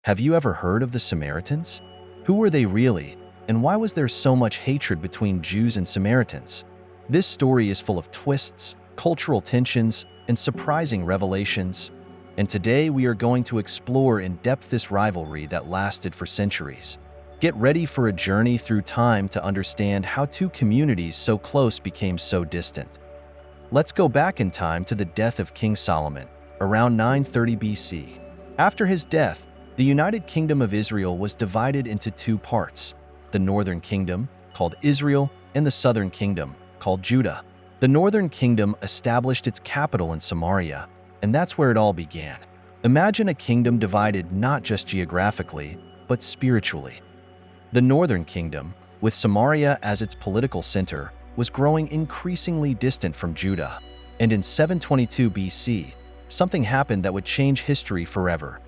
Have you ever heard of the Samaritans? Who were they really, and why was there so much hatred between Jews and Samaritans? This story is full of twists, cultural tensions, and surprising revelations. And today we are going to explore in depth this rivalry that lasted for centuries. Get ready for a journey through time to understand how two communities so close became so distant. Let's go back in time to the death of King Solomon, around 930 BC. After his death, the United Kingdom of Israel was divided into two parts: the Northern Kingdom, called Israel, and the Southern Kingdom, called Judah. The Northern Kingdom established its capital in Samaria, and that's where it all began. Imagine a kingdom divided not just geographically, but spiritually. The Northern Kingdom, with Samaria as its political center, was growing increasingly distant from Judah. And in 722 BC, something happened that would change history forever.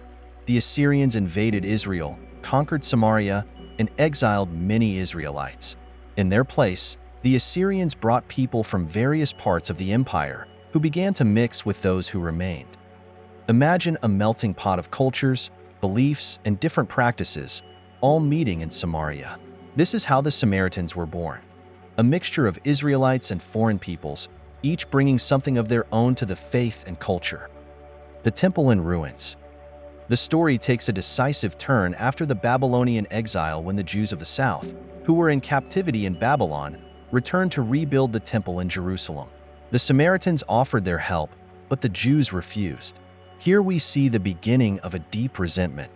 The Assyrians invaded Israel, conquered Samaria, and exiled many Israelites. In their place, the Assyrians brought people from various parts of the empire who began to mix with those who remained. Imagine a melting pot of cultures, beliefs, and different practices, all meeting in Samaria. This is how the Samaritans were born. A mixture of Israelites and foreign peoples, each bringing something of their own to the faith and culture. The temple in ruins. The story takes a decisive turn after the Babylonian exile when the Jews of the south, who were in captivity in Babylon, returned to rebuild the temple in Jerusalem. The Samaritans offered their help, but the Jews refused. Here we see the beginning of a deep resentment.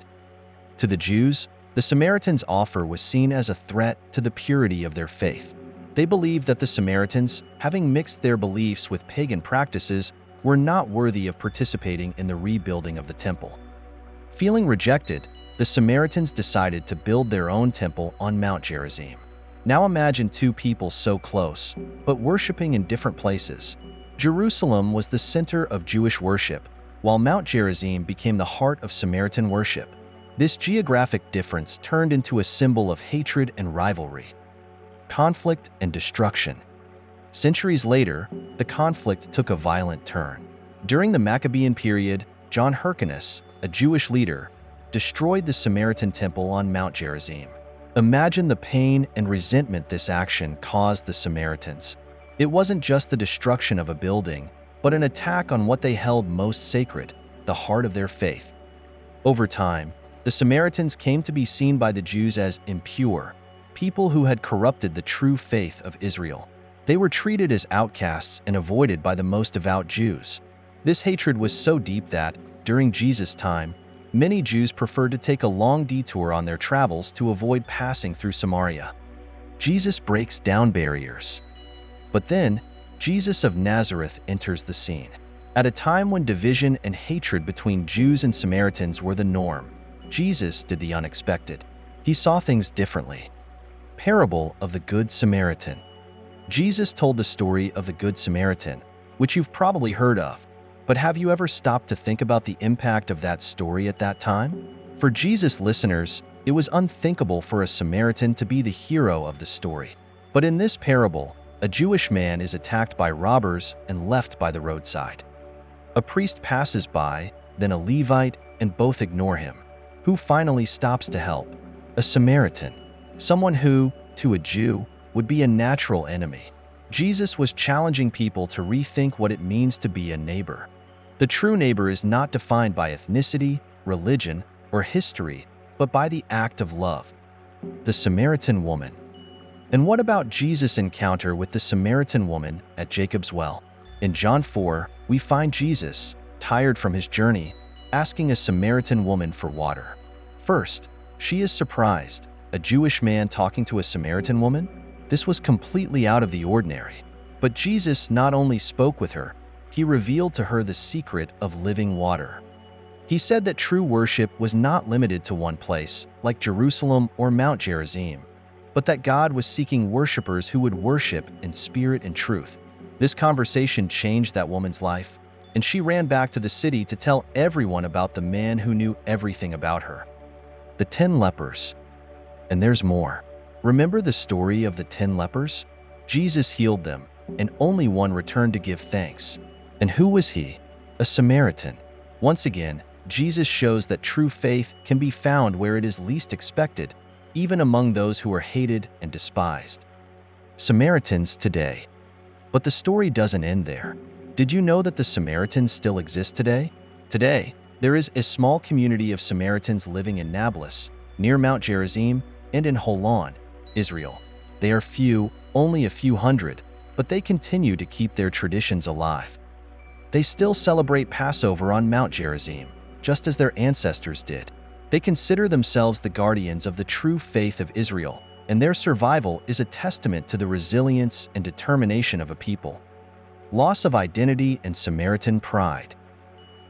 To the Jews, the Samaritans' offer was seen as a threat to the purity of their faith. They believed that the Samaritans, having mixed their beliefs with pagan practices, were not worthy of participating in the rebuilding of the temple. Feeling rejected, the Samaritans decided to build their own temple on Mount Gerizim. Now imagine two people so close, but worshiping in different places. Jerusalem was the center of Jewish worship, while Mount Gerizim became the heart of Samaritan worship. This geographic difference turned into a symbol of hatred and rivalry, conflict and destruction. Centuries later, the conflict took a violent turn. During the Maccabean period, John Hyrcanus, a Jewish leader, destroyed the Samaritan temple on Mount Gerizim. Imagine the pain and resentment this action caused the Samaritans. It wasn't just the destruction of a building, but an attack on what they held most sacred, the heart of their faith. Over time, the Samaritans came to be seen by the Jews as impure, people who had corrupted the true faith of Israel. They were treated as outcasts and avoided by the most devout Jews. This hatred was so deep that, during Jesus' time, many Jews preferred to take a long detour on their travels to avoid passing through Samaria. Jesus breaks down barriers. But then, Jesus of Nazareth enters the scene. At a time when division and hatred between Jews and Samaritans were the norm, Jesus did the unexpected. He saw things differently. Parable of the Good Samaritan. Jesus told the story of the Good Samaritan, which you've probably heard of. But have you ever stopped to think about the impact of that story at that time? For Jesus listeners, it was unthinkable for a Samaritan to be the hero of the story. But in this parable, a Jewish man is attacked by robbers and left by the roadside. A priest passes by, then a Levite, and both ignore him. Who finally stops to help? A Samaritan, someone who, to a Jew, would be a natural enemy. Jesus was challenging people to rethink what it means to be a neighbor. The true neighbor is not defined by ethnicity, religion, or history, but by the act of love. The Samaritan woman. And what about Jesus' encounter with the Samaritan woman at Jacob's well? In John 4, we find Jesus, tired from his journey, asking a Samaritan woman for water. First, she is surprised. A Jewish man talking to a Samaritan woman? This was completely out of the ordinary. But Jesus not only spoke with her, he revealed to her the secret of living water. He said that true worship was not limited to one place, like Jerusalem or Mount Gerizim, but that God was seeking worshipers who would worship in spirit and truth. This conversation changed that woman's life, and she ran back to the city to tell everyone about the man who knew everything about her. The 10 lepers. And there's more. Remember the story of the 10 lepers? Jesus healed them, and only one returned to give thanks. And who was he? A Samaritan. Once again, Jesus shows that true faith can be found where it is least expected, even among those who are hated and despised. Samaritans today. But the story doesn't end there. Did you know that the Samaritans still exist today? Today, there is a small community of Samaritans living in Nablus, near Mount Gerizim, and in Holon, Israel. They are few, only a few hundred, but they continue to keep their traditions alive. They still celebrate Passover on Mount Gerizim, just as their ancestors did. They consider themselves the guardians of the true faith of Israel, and their survival is a testament to the resilience and determination of a people. Loss of identity and Samaritan pride.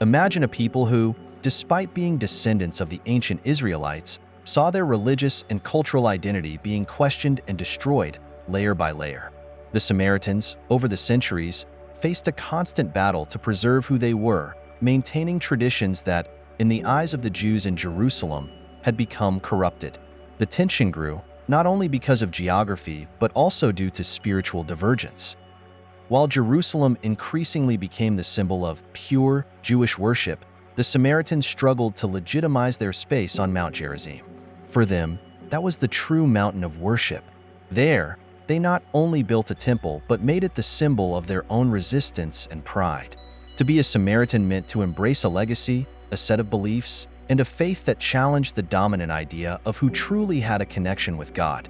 Imagine a people who, despite being descendants of the ancient Israelites, saw their religious and cultural identity being questioned and destroyed layer by layer. The Samaritans, over the centuries, faced a constant battle to preserve who they were, maintaining traditions that, in the eyes of the Jews in Jerusalem, had become corrupted. The tension grew, not only because of geography, but also due to spiritual divergence. While Jerusalem increasingly became the symbol of pure Jewish worship, the Samaritans struggled to legitimize their space on Mount Gerizim. For them, that was the true mountain of worship. There, they not only built a temple, but made it the symbol of their own resistance and pride. To be a Samaritan meant to embrace a legacy, a set of beliefs, and a faith that challenged the dominant idea of who truly had a connection with God.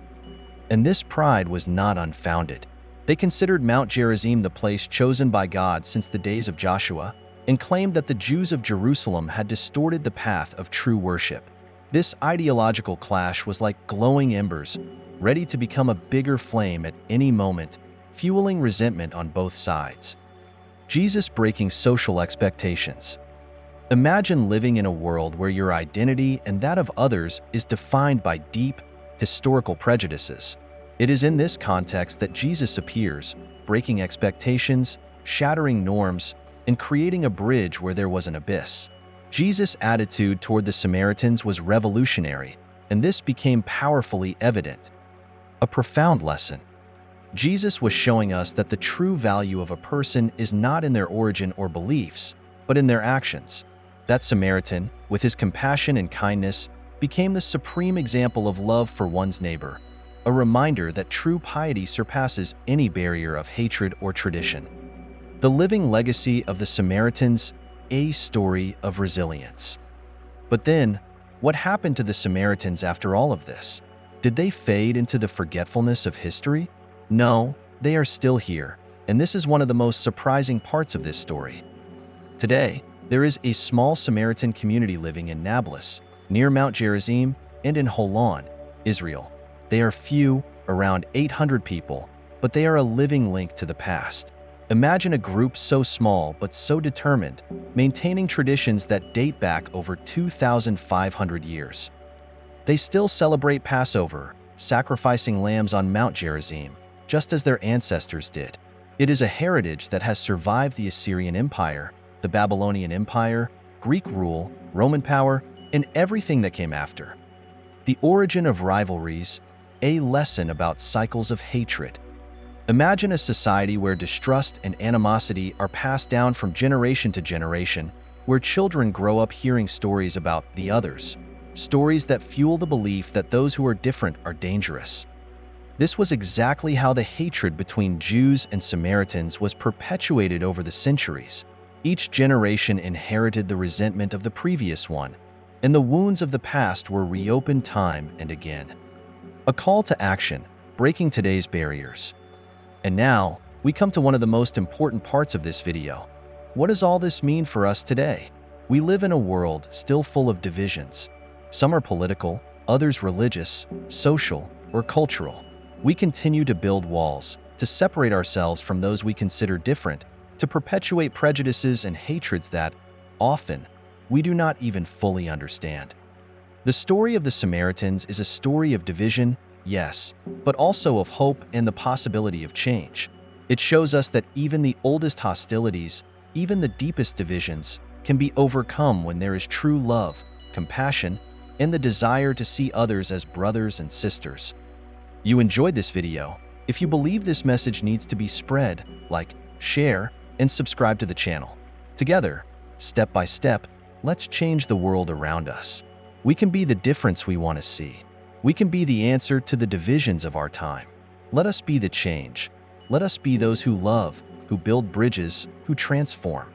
And this pride was not unfounded. They considered Mount Gerizim the place chosen by God since the days of Joshua, and claimed that the Jews of Jerusalem had distorted the path of true worship. This ideological clash was like glowing embers, ready to become a bigger flame at any moment, fueling resentment on both sides. Jesus breaking social expectations. Imagine living in a world where your identity and that of others is defined by deep, historical prejudices. It is in this context that Jesus appears, breaking expectations, shattering norms, and creating a bridge where there was an abyss. Jesus' attitude toward the Samaritans was revolutionary, and this became powerfully evident. A profound lesson. Jesus was showing us that the true value of a person is not in their origin or beliefs, but in their actions. That Samaritan, with his compassion and kindness, became the supreme example of love for one's neighbor, a reminder that true piety surpasses any barrier of hatred or tradition. The living legacy of the Samaritans, a story of resilience. But then, what happened to the Samaritans after all of this? Did they fade into the forgetfulness of history? No, they are still here, and this is one of the most surprising parts of this story. Today, there is a small Samaritan community living in Nablus, near Mount Gerizim, and in Holon, Israel. They are few, around 800 people, but they are a living link to the past. Imagine a group so small but so determined, maintaining traditions that date back over 2,500 years. They still celebrate Passover, sacrificing lambs on Mount Gerizim, just as their ancestors did. It is a heritage that has survived the Assyrian Empire, the Babylonian Empire, Greek rule, Roman power, and everything that came after. The origin of rivalries, a lesson about cycles of hatred. Imagine a society where distrust and animosity are passed down from generation to generation, where children grow up hearing stories about the others, stories that fuel the belief that those who are different are dangerous. This was exactly how the hatred between Jews and Samaritans was perpetuated over the centuries. Each generation inherited the resentment of the previous one, and the wounds of the past were reopened time and again. A call to action, breaking today's barriers. And now, we come to one of the most important parts of this video. What does all this mean for us today? We live in a world still full of divisions. Some are political, others religious, social, or cultural. We continue to build walls, to separate ourselves from those we consider different, to perpetuate prejudices and hatreds that, often, we do not even fully understand. The story of the Samaritans is a story of division, yes, but also of hope and the possibility of change. It shows us that even the oldest hostilities, even the deepest divisions, can be overcome when there is true love, compassion, and the desire to see others as brothers and sisters. You enjoyed this video? If you believe this message needs to be spread, like, share, and subscribe to the channel. Together, step by step, Let's change the world around us. We can be the difference we want to see. We can be the answer to the divisions of our time. Let us be the change. Let us be those who love, who build bridges, who transform.